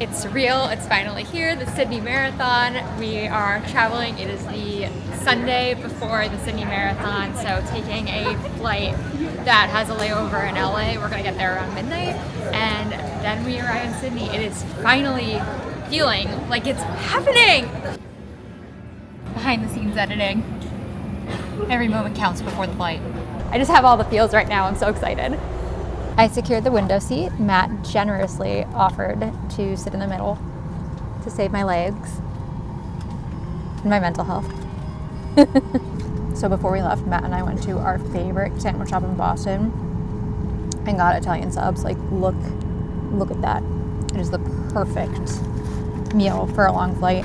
It's surreal. It's finally here, the Sydney Marathon. We are traveling. It is the Sunday before the Sydney Marathon, so taking a flight that has a layover in LA. We're gonna get there around midnight, and then we arrive in Sydney. It is finally feeling like it's happening. Behind the scenes editing. Every moment counts before the flight. I just have all the feels right now. I'm so excited. I secured the window seat. Matt generously offered to sit in the middle to save my legs and my mental health. So before we left, Matt and I went to our favorite sandwich shop in Boston and got Italian subs. Like, look at that. It is the perfect meal for a long flight.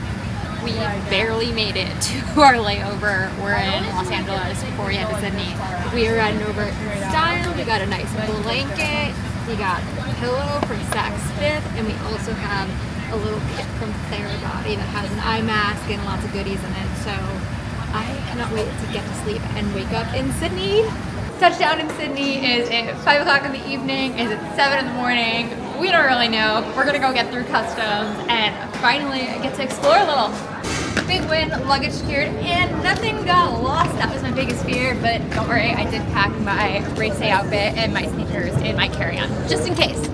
We barely made it to our layover. We're in Los Angeles before we head to Sydney. We are riding over in style. We got a nice blanket. We got a pillow from Saks Fifth, and we also have a little kit from Therabody that has an eye mask and lots of goodies in it. So I cannot wait to get to sleep and wake up in Sydney. Touchdown in Sydney is at 5 o'clock in the evening, is at 7 in the morning. We don't really know, but we're gonna go get through customs and finally get to explore a little. Big win, luggage secured, and nothing got lost. That was my biggest fear, but don't worry, I did pack my race day outfit and my sneakers in my carry-on, just in case.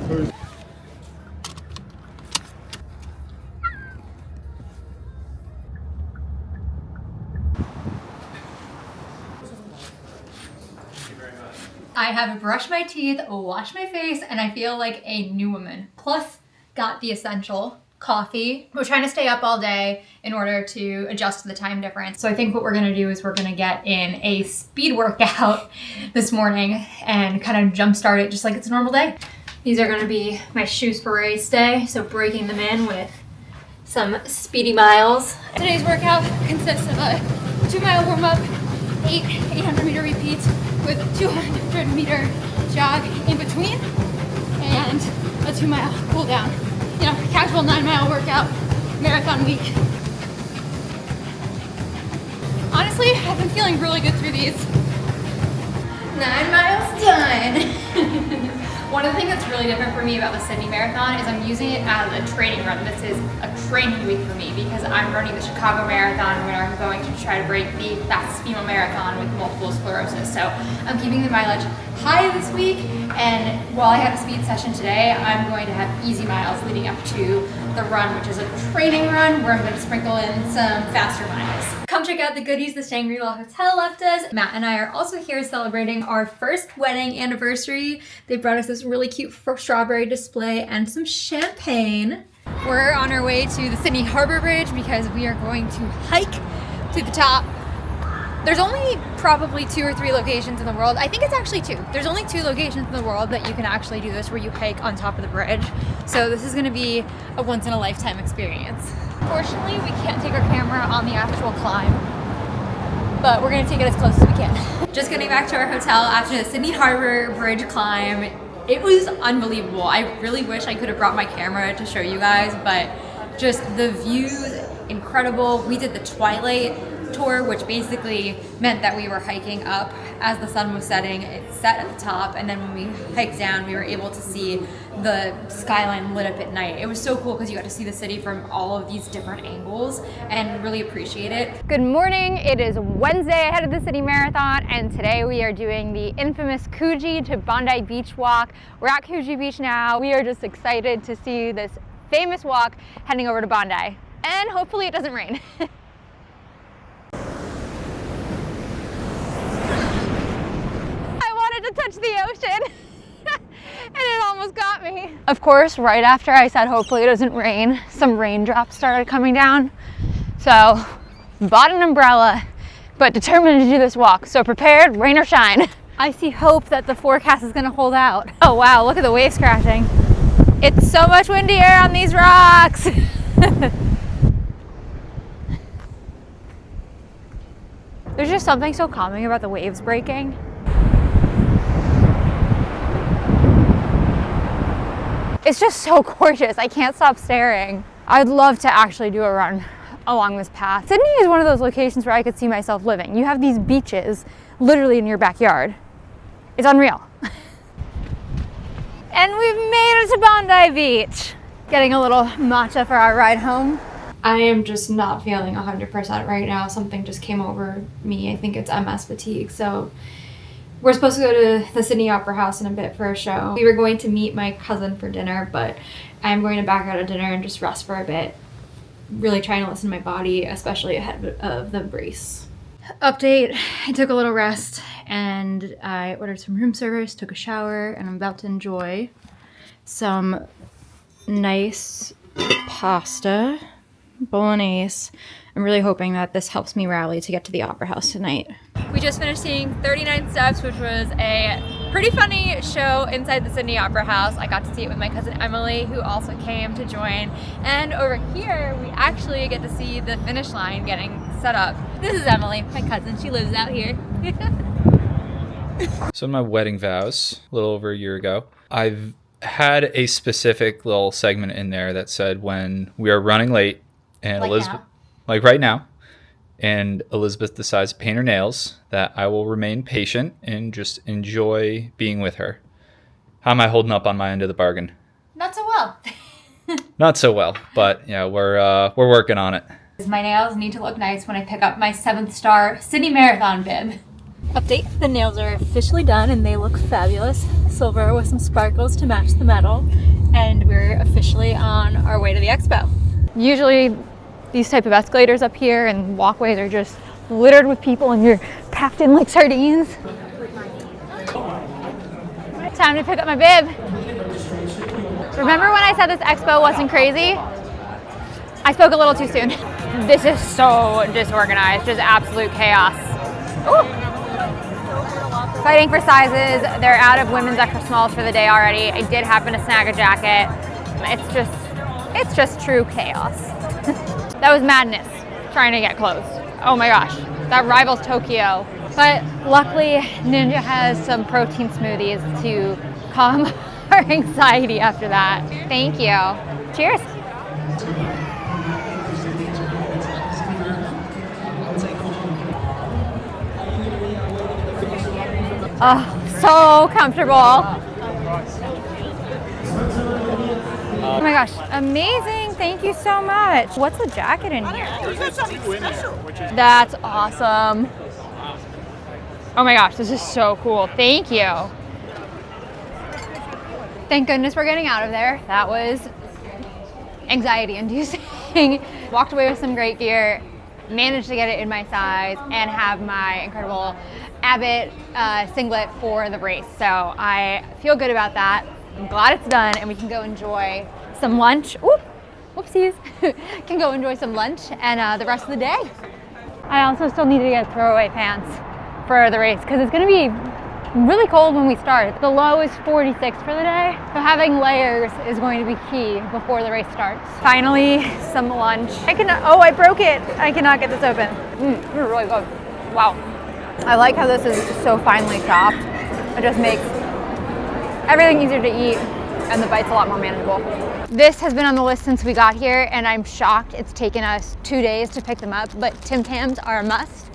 I have brushed my teeth, washed my face, and I feel like a new woman. Plus, got the essential coffee. We're trying to stay up all day in order to adjust to the time difference. So I think what we're gonna do is we're gonna get in a speed workout this morning and kind of jumpstart it just like it's a normal day. These are gonna be my shoes for race day, so breaking them in with some speedy miles. Today's workout consists of a 2-mile warm-up, 800-meter repeats with 200-meter jog in between, and a 2-mile cool down. You know, casual 9-mile workout, marathon week. Honestly, I've been feeling really good through these. 9 miles done. One of the things that's really different for me about the Sydney Marathon is I'm using it as a training run. This is a training week for me because I'm running the Chicago Marathon where I'm going to try to break the fastest female marathon with multiple sclerosis. So I'm keeping the mileage high this week, and while I have a speed session today, I'm going to have easy miles leading up to the run, which is a training run where I'm going to sprinkle in some faster miles. Come check out the goodies the Shangri-La Hotel left us. Matt and I are also here celebrating our first wedding anniversary. They brought us this really cute strawberry display and some champagne. We're on our way to the Sydney Harbor Bridge because we are going to hike to the top. There's only probably 2 or 3 locations in the world. I think it's actually 2. There's only 2 locations in the world that you can actually do this where you hike on top of the bridge. So this is gonna be a once in a lifetime experience. Fortunately, we can't take our camera on the actual climb, but we're gonna take it as close as we can. Just getting back to our hotel after the Sydney Harbor Bridge climb. It was unbelievable. I really wish I could have brought my camera to show you guys, but just the views, incredible. We did the twilight tour, which basically meant that we were hiking up as the sun was setting. It set at the top, and then when we hiked down, we were able to see the skyline lit up at night. It was so cool because you got to see the city from all of these different angles and really appreciate it. Good morning. It is Wednesday ahead of the Sydney Marathon, and today we are doing the infamous Coogee to Bondi Beach walk. We're at Coogee Beach now. We are just excited to see this famous walk heading over to Bondi, and hopefully it doesn't rain. To touch the ocean and it almost got me. Of course, right after I said hopefully it doesn't rain, some raindrops started coming down. So bought an umbrella, but determined to do this walk. So prepared, rain or shine. I see hope that the forecast is gonna hold out. Oh wow, look at the waves crashing. It's so much windier on these rocks. There's just something so calming about the waves breaking. It's just so gorgeous. I can't stop staring. I'd love to actually do a run along this path. Sydney is one of those locations where I could see myself living. You have these beaches literally in your backyard. It's unreal. And we've made it to Bondi Beach. Getting a little matcha for our ride home. I am just not feeling 100% right now. Something just came over me. I think it's MS fatigue. So we're supposed to go to the Sydney Opera House in a bit for a show. We were going to meet my cousin for dinner, but I'm going to back out of dinner and just rest for a bit. Really trying to listen to my body, especially ahead of the race. Update, I took a little rest and I ordered some room service, took a shower, and I'm about to enjoy some nice pasta, bolognese. I'm really hoping that this helps me rally to get to the Opera House tonight. We just finished seeing 39 Steps, which was a pretty funny show inside the Sydney Opera House. I got to see it with my cousin Emily, who also came to join. And over here, we actually get to see the finish line getting set up. This is Emily, my cousin. She lives out here. So in my wedding vows, a little over a year ago, I've had a specific little segment in there that said when we are running late and Like Elizabeth, now? like right now, and Elizabeth decides to paint her nails, that I will remain patient and just enjoy being with her. How am I holding up on my end of the bargain? Not so well. Not so well, but yeah, we're working on it. My nails need to look nice when I pick up my 7th star Sydney Marathon bib. Update, the nails are officially done and they look fabulous. Silver with some sparkles to match the metal. And we're officially on our way to the expo. Usually these type of escalators up here and walkways are just littered with people and you're packed in like sardines. Time to pick up my bib. Remember when I said this expo wasn't crazy? I spoke a little too soon. This is so disorganized, just absolute chaos. Ooh. Fighting for sizes. They're out of women's extra smalls for the day already. I did happen to snag a jacket. It's just true chaos. That was madness, trying to get clothes. Oh my gosh, that rivals Tokyo. But luckily, Ninja has some protein smoothies to calm our anxiety after that. Thank you. Cheers. Oh, so comfortable. Oh my gosh, amazing. Thank you so much. What's the jacket in here? That's awesome. Oh my gosh, this is so cool. Thank you. Thank goodness we're getting out of there. That was anxiety inducing. Walked away with some great gear, managed to get it in my size, and have my incredible Abbott singlet for the race. So I feel good about that. I'm glad it's done and we can go enjoy some lunch. Oop, whoopsies. Can go enjoy some lunch and the rest of the day. I also still need to get throwaway pants for the race because it's going to be really cold when we start. The low is 46 for the day. So having layers is going to be key before the race starts. Finally, some lunch. I broke it. I cannot get this open. This is really good. Wow. I like how this is so finely chopped. It just makes everything easier to eat and the bite's a lot more manageable. This has been on the list since we got here and I'm shocked it's taken us 2 days to pick them up, but Tim Tams are a must.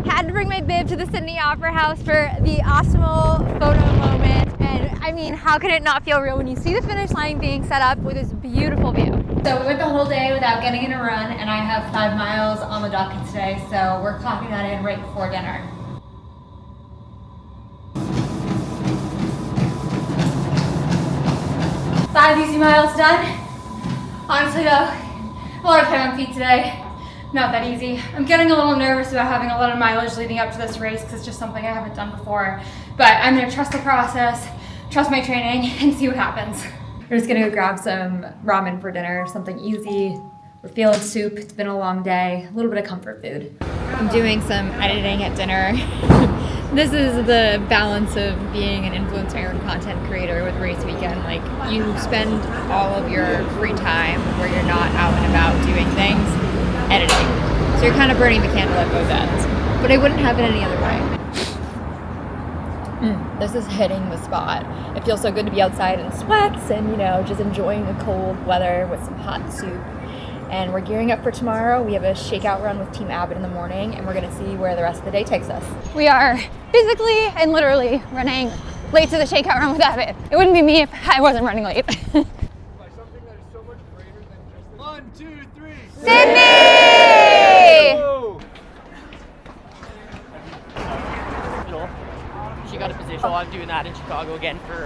Had to bring my bib to the Sydney Opera House for the optimal photo moment. And I mean, how can it not feel real when you see the finish line being set up with this beautiful view? So we went the whole day without getting in a run and I have 5 miles on the docket today. So we're clocking that in right before dinner. Five easy miles done. Honestly though, a lot of time on feet today. Not that easy. I'm getting a little nervous about having a lot of mileage leading up to this race because it's just something I haven't done before. But I'm gonna trust the process, trust my training, and see what happens. We're just gonna go grab some ramen for dinner, something easy. We're feeling soup, it's been a long day, a little bit of comfort food. I'm doing some editing at dinner. This is the balance of being an influencer and content creator with race weekend. Like, you spend all of your free time where you're not out and about doing things, editing. So you're kind of burning the candle at both ends. But I wouldn't have it any other way. This is hitting the spot. It feels so good to be outside in sweats and, you know, just enjoying the cold weather with some hot soup. And we're gearing up for tomorrow. We have a shakeout run with Team Abbott in the morning, and we're gonna see where the rest of the day takes us. We are physically and literally running late to the shakeout run with Abbott. It wouldn't be me if I wasn't running late. By something that is so much greater than just this. 1, 2, 3. Sydney! Whoa. She got a position. So I'm doing that in Chicago again for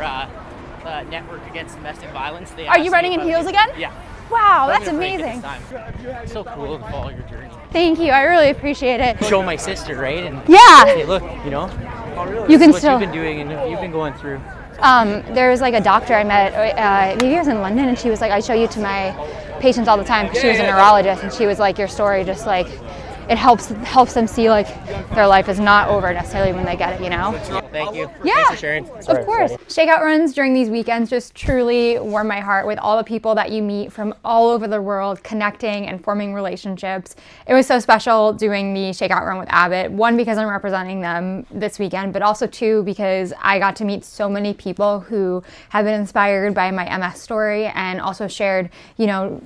the Network Against Domestic Violence. They Are you asked running me in if I heels would- again? Yeah. Wow, I'm that's gonna break it amazing. this time. It's so cool to follow your journey. Thank you, I really appreciate it. Show my sister, right? And Yeah, hey, look, you know, you can what still. you've been doing and you've been going through. There was like a doctor I met, maybe I was in London, and she was like, I show you to my patients all the time, because she was a neurologist, and she was like, your story just like, it helps them see like their life is not over necessarily when they get it, you know? Thank you. Yeah, Thanks for sharing. of course. Shakeout runs during these weekends just truly warm my heart with all the people that you meet from all over the world, connecting and forming relationships. It was so special doing the shakeout run with Abbott. One, because I'm representing them this weekend, but also two, because I got to meet so many people who have been inspired by my MS story and also shared, you know,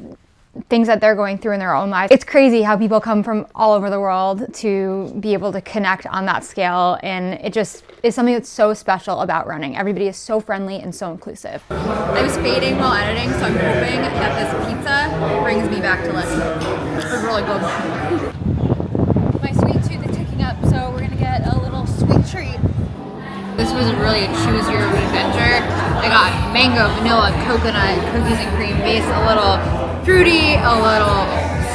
things that they're going through in their own lives. It's crazy how people come from all over the world to be able to connect on that scale, and it just is something that's so special about running. Everybody is so friendly and so inclusive. I was fading while editing, so I'm hoping that this pizza brings me back to life. It's really good. My sweet tooth is ticking up, so we're gonna get a little sweet treat. This was really a choose your own adventure. I got mango, vanilla, coconut, cookies and cream base, a little fruity, a little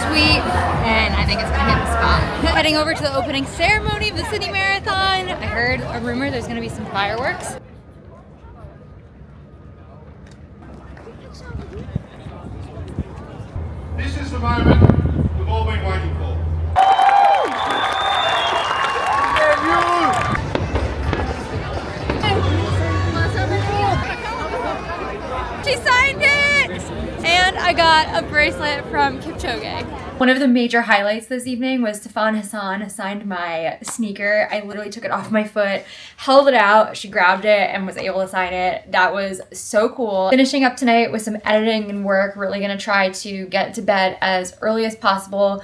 sweet, and I think it's gonna hit the spot. Heading over to the opening ceremony of the Sydney Marathon. I heard a rumor there's gonna be some fireworks. This is the moment we've all been waiting for. She signed it! And I got a bracelet from Kipchoge. One of the major highlights this evening was Hassan signed my sneaker. I literally took it off my foot, held it out, she grabbed it and was able to sign it. That was so cool. Finishing up tonight with some editing and work, really gonna try to get to bed as early as possible.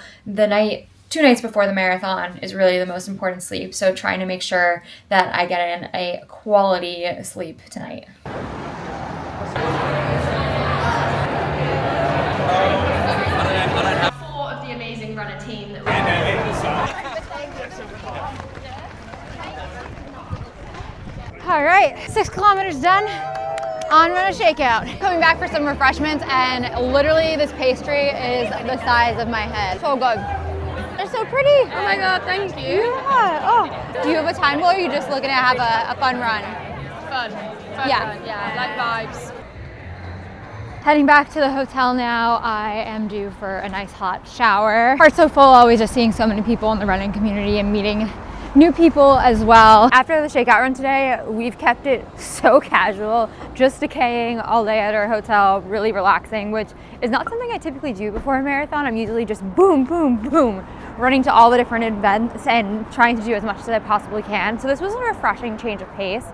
Two nights before the marathon is really the most important sleep, so trying to make sure that I get in a quality sleep tonight. Of the amazing runner team that All right, 6 kilometers done. On run a shakeout. Coming back for some refreshments, and literally this pastry is the size of my head. So good. They're so pretty. Oh my God, thank you. Yeah. Oh. Do you have a time goal, or are you just looking to have a fun run? Fun Yeah. run, yeah, like vibes. Heading back to the hotel now. I am due for a nice hot shower. Heart so full, always just seeing so many people in the running community and meeting new people as well. After the shakeout run today, we've kept it so casual, just decaying all day at our hotel, really relaxing, which is not something I typically do before a marathon. I'm usually just boom, boom, boom, running to all the different events and trying to do as much as I possibly can. So this was a refreshing change of pace.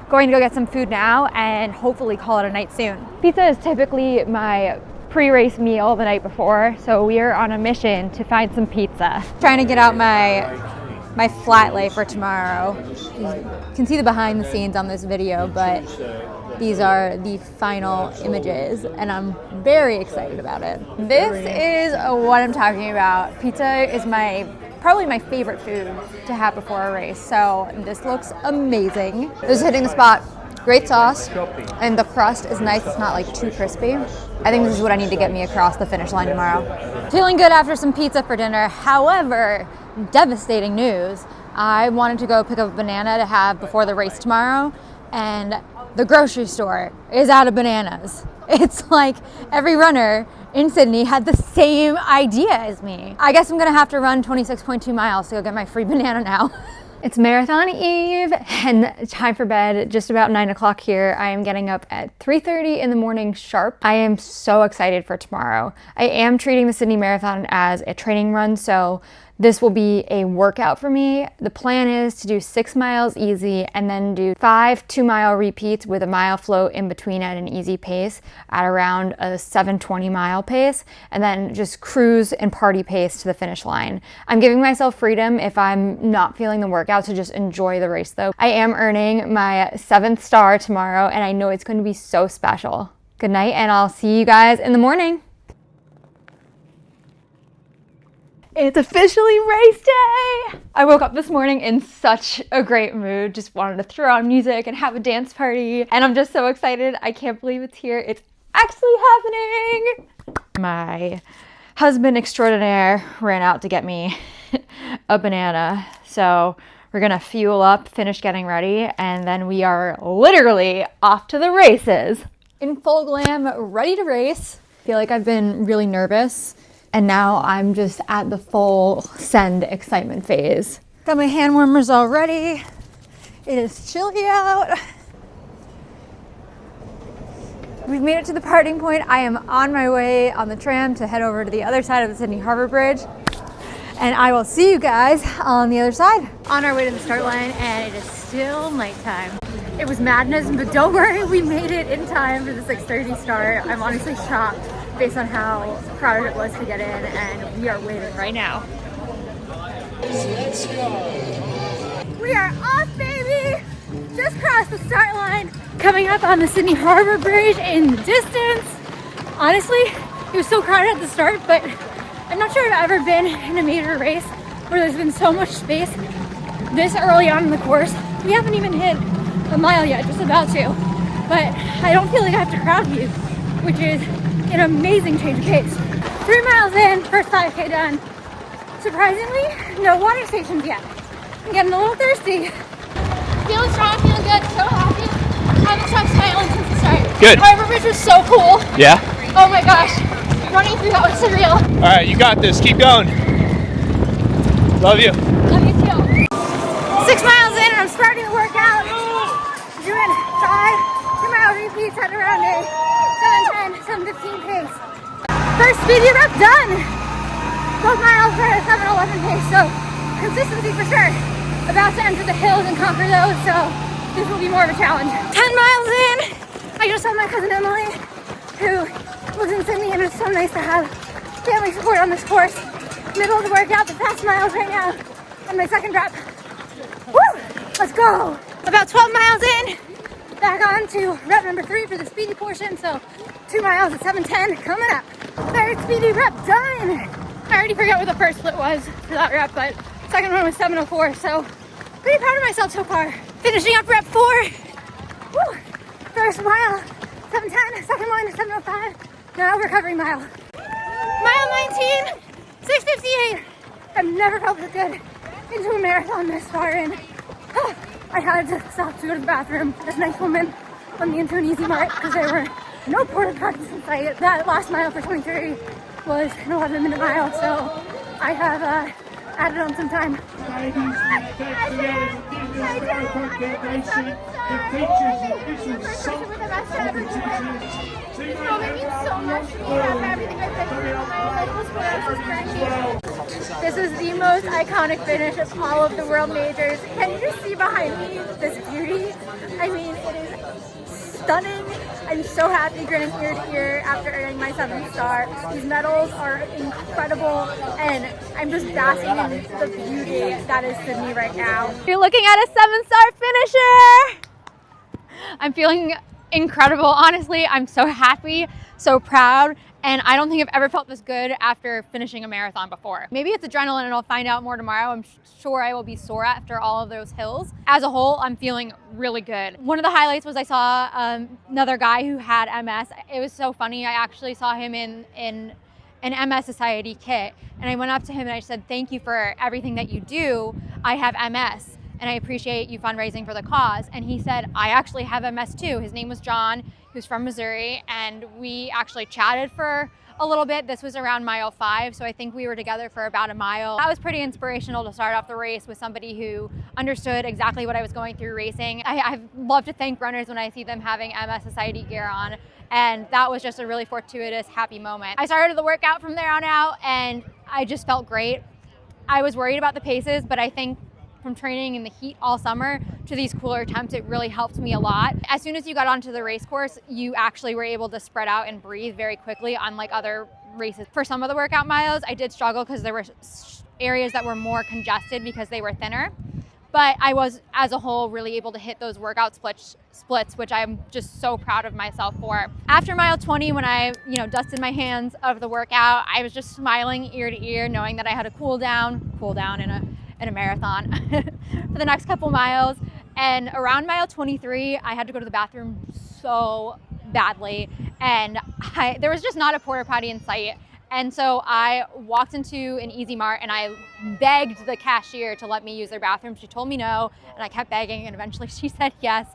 Going to go get some food now and hopefully call it a night soon. Pizza is typically my pre-race meal the night before, so we are on a mission to find some pizza. Trying to get out my flat lay for tomorrow. You can see the behind the scenes on this video, but these are the final images and I'm very excited about it. This is what I'm talking about. Pizza is probably my favorite food to have before a race, so this looks amazing. This is hitting the spot. Great sauce, and the crust is nice. It's not like too crispy. I think this is what I need to get me across the finish line tomorrow. Feeling good after some pizza for dinner. However, devastating news. I wanted to go pick up a banana to have before the race tomorrow, and the grocery store is out of bananas. It's like every runner in Sydney had the same idea as me. I guess I'm gonna have to run 26.2 miles to go get my free banana now. It's marathon eve and time for bed, just about 9 o'clock here. I am getting up at 3:30 in the morning sharp. I am so excited for tomorrow. I am treating the Sydney Marathon as a training run, so this will be a workout for me. The plan is to do 6 miles easy and then do 5 2-mile repeats with a mile float in between at an easy pace at around a 7:20 mile pace, and then just cruise and party pace to the finish line. I'm giving myself freedom if I'm not feeling the workout to just enjoy the race though. I am earning my 7th star tomorrow and I know it's going to be so special. Good night, and I'll see you guys in the morning. It's officially race day! I woke up this morning in such a great mood, just wanted to throw on music and have a dance party, and I'm just so excited. I can't believe it's here. It's actually happening! My husband extraordinaire ran out to get me a banana, so we're gonna fuel up, finish getting ready, and then we are literally off to the races. In full glam, ready to race. I feel like I've been really nervous, and now I'm just at the full send excitement phase. Got my hand warmers all ready. It is chilly out. We've made it to the parting point. I am on my way on the tram to head over to the other side of the Sydney Harbor Bridge. And I will see you guys on the other side. On our way to the start line, and it is still nighttime. It was madness, but don't worry, we made it in time for the 6:30 start. I'm honestly shocked based on how crowded it was to get in, and we are waiting right now. Let's go. We are off, baby! Just crossed the start line. Coming up on the Sydney Harbor Bridge in the distance. Honestly, it was so crowded at the start, but I'm not sure I've ever been in a major race where there's been so much space this early on in the course. We haven't even hit a mile yet, just about to. But I don't feel like I have to crowd you, which is an amazing change of pace. 3 miles in, first 5K done. Surprisingly, no water stations yet. I'm getting a little thirsty. Feeling strong, feeling good, so happy. I haven't stopped smiling since the start. Good. Harbor Bridge was so cool. Yeah? Oh my gosh, running through that was surreal. All right, you got this. Keep going. Love you. Love you too. 6 miles in and I'm starting the workout. Doing 5 2-mile repeats at around a 7:10, 7:15 pace. First speedy rep done. 12 miles at a 7:11 pace, so consistency for sure. About to enter the hills and conquer those, so this will be more of a challenge. 10 miles in, I just saw my cousin Emily, who lives in Sydney, and it's so nice to have family support on this course. Middle of the workout, the fast miles right now, and my second rep. Woo! Let's go! About 12 miles in, back on to rep number 3 for the speedy portion, so 2 miles at 7:10 coming up. Third speedy rep done! I already forgot what the first split was for that rep, but second one was 7:04, so pretty proud of myself so far. Finishing up rep 4. Woo! First mile, 7:10, second one, 7:05. Now recovery mile. Mile 19, 6:58. I've never felt this good into a marathon this far in. I had to stop to go to the bathroom. This nice woman put me into an easy mart because there were no porta potties in sight. That last mile for 23 was an 11-minute mile, so I have added on some time. This is the most iconic finish of all of the world majors. Can you just see behind me this beauty? I mean, it is stunning. I'm so happy, grinning ear to ear after earning my 7th star. These medals are incredible, and I'm just basking in the beauty that is Sydney right now. You're looking at a 7-star finisher! I'm feeling incredible. Honestly, I'm so happy, so proud, and I don't think I've ever felt this good after finishing a marathon before. Maybe it's adrenaline and I'll find out more tomorrow. I'm sure I will be sore after all of those hills. As a whole, I'm feeling really good. One of the highlights was I saw another guy who had MS. It was so funny. I actually saw him in an MS Society kit, and I went up to him and I said, "Thank you for everything that you do. I have MS. And I appreciate you fundraising for the cause." And he said, "I actually have MS too." His name was John. He was from Missouri, and we actually chatted for a little bit. This was around mile 5, so I think we were together for about a mile. That was pretty inspirational to start off the race with somebody who understood exactly what I was going through racing. I love to thank runners when I see them having MS Society gear on, and that was just a really fortuitous, happy moment. I started the workout from there on out, and I just felt great. I was worried about the paces, but I think from training in the heat all summer to these cooler temps, it really helped me a lot. As soon as you got onto the race course, you actually were able to spread out and breathe very quickly, unlike other races. For some of the workout miles, I did struggle because there were areas that were more congested because they were thinner. But I was, as a whole, really able to hit those workout splits, which I'm just so proud of myself for. After mile 20, when I, dusted my hands of the workout, I was just smiling ear to ear, knowing that I had a cool down in a marathon for the next couple miles. And around mile 23, I had to go to the bathroom so badly, and there was just not a porta potty in sight. And so I walked into an Easy Mart and I begged the cashier to let me use their bathroom. She told me no, and I kept begging, and eventually she said yes.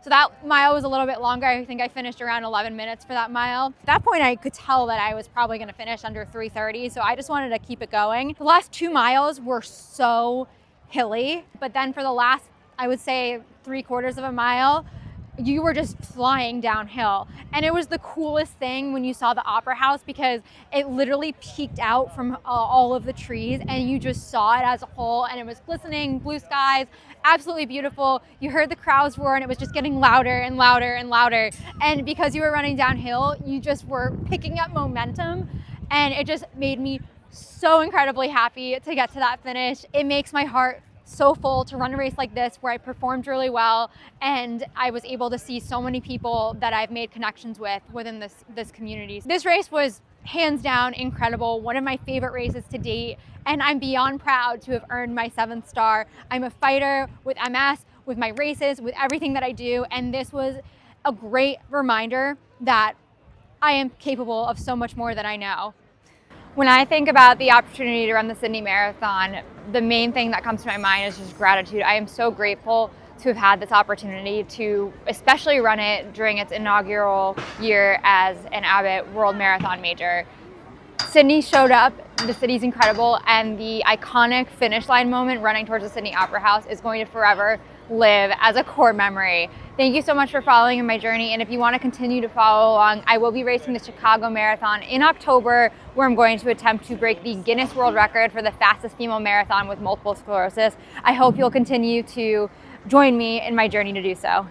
So that mile was a little bit longer. I think I finished around 11 minutes for that mile. At that point, I could tell that I was probably gonna finish under 3:30, so I just wanted to keep it going. The last 2 miles were so hilly, but then for the last, I would say 3/4 of a mile, you were just flying downhill. And it was the coolest thing when you saw the Opera House, because it literally peeked out from all of the trees and you just saw it as a whole, and it was glistening, blue skies, absolutely beautiful. You heard the crowds roar and it was just getting louder and louder and louder. And because you were running downhill, you just were picking up momentum, and it just made me so incredibly happy to get to that finish. It makes my heart so full to run a race like this, where I performed really well and I was able to see so many people that I've made connections with within this community. This race was hands down incredible, one of my favorite races to date, and I'm beyond proud to have earned my 7th star. I'm a fighter with MS, with my races, with everything that I do, and this was a great reminder that I am capable of so much more than I know. When I think about the opportunity to run the Sydney Marathon, the main thing that comes to my mind is just gratitude. I am so grateful to have had this opportunity to especially run it during its inaugural year as an Abbott World Marathon Major. Sydney showed up, the city's incredible, and the iconic finish line moment running towards the Sydney Opera House is going to forever live as a core memory. Thank you so much for following in my journey, and if you want to continue to follow along, I will be racing the Chicago Marathon in October, where I'm going to attempt to break the Guinness World Record for the fastest female marathon with multiple sclerosis. I hope you'll continue to join me in my journey to do so.